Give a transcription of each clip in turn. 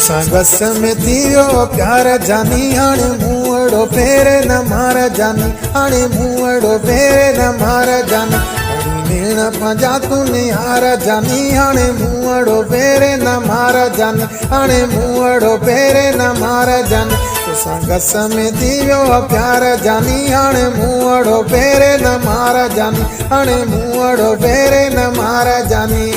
बस में थियो प्यार जानी हाणे मूंहड़ो फेरे न मार जानी हाणे मूंहड़ो फेरे न मार जानी भेण पंहिंजा तूं निहार जानी हाणे मूंहड़ो फेरे न मार जानी हाणे मूंहड़ो फेरे न मार जानी गस में थियो प्यार जानी हाणे मूंहड़ो फेरे न मार जानी हाणे मूंहड़ो फेरे न मार जानी।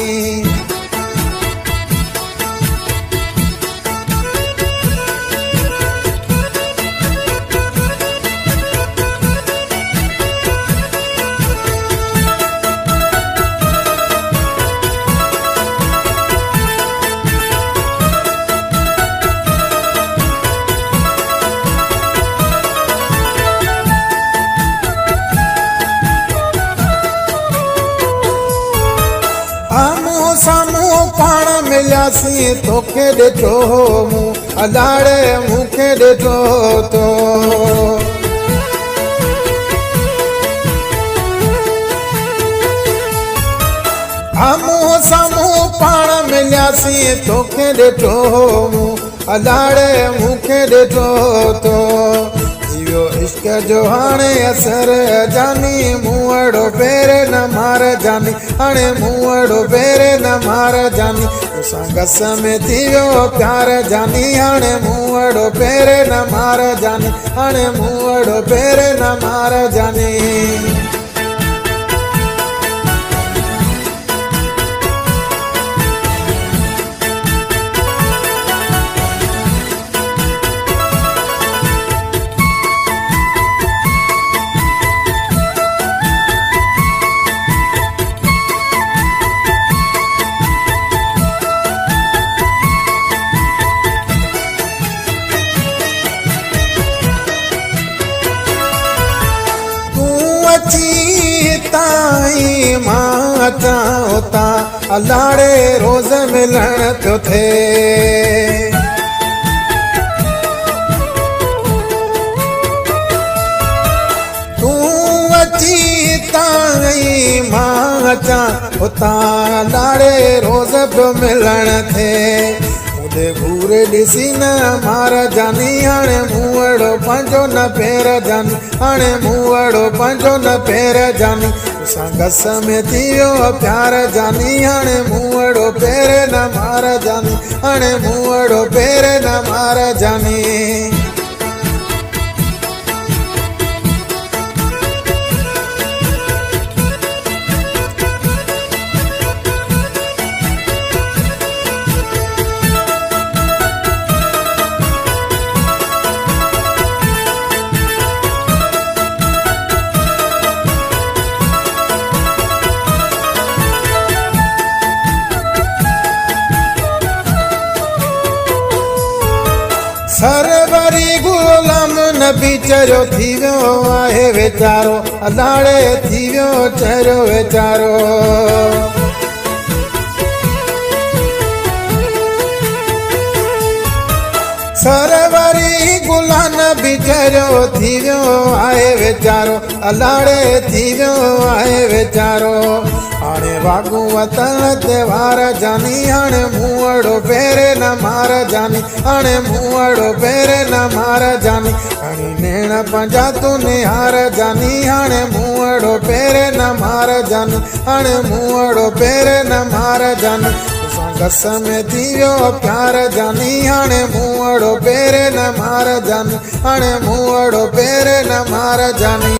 आमो सामो पाण मिलियासीं तोखे ॾिठो मूं अलाड़े मूंखे ॾिठो तो आमो सामो पाण मिलियासीं तोखे ॾिठो मूं अलाड़े मूंखे ॾिठो तो इश्क जो हाणे असर जानी मूंहड़ो फेरे न मार जानी हाणे मूंहड़ो फेरे न मार जानी गस में थियो प्यार जानी हाणे मूंहड़ो फेरे न मार जानी हाणे मूंहड़ो फेरे न मार जानी। ताई मां चाहता अलाड़े रोज मिलन तो थे तू अची ताई मां चाहता अलाड़े रोज पियो मिलन थे घूरे ॾिसी न मार जानी हाणे मूंहड़ो पंहिंजो न फेर जानी हाणे मूंहड़ो पंहिंजो न फेर जानी गस में थियो प्यार जानी हाणे मूंहड़ो फेरे न मार जानी हाणे मूंहड़ो फेरे न मार जानी। सरवरी गुलाम नबी चरियो थी वियो आहे वेचारो अलाड़े थी वियो चरियो वेचारो सरवरी गुलाम नबी चरियो थी वियो आहे वेचारो अलाड़े थी वियो आहे वेचारो हाणे वागू वतन ते वार जानी हाणे मूंहड़ो फेरे न मार जानी हाणे मूंहड़ो फेरे न मार जानी हाणे नेण पंहिंजा तूं निहार जानी हाणे मूंहड़ो फेरे न मार जानी हाणे मूंहड़ो फेरे न मार जानी गस में थियो प्यार जानी हाणे मूंहड़ो फेरे न मार जानी हाणे मूंहड़ो फेरे न मार जानी।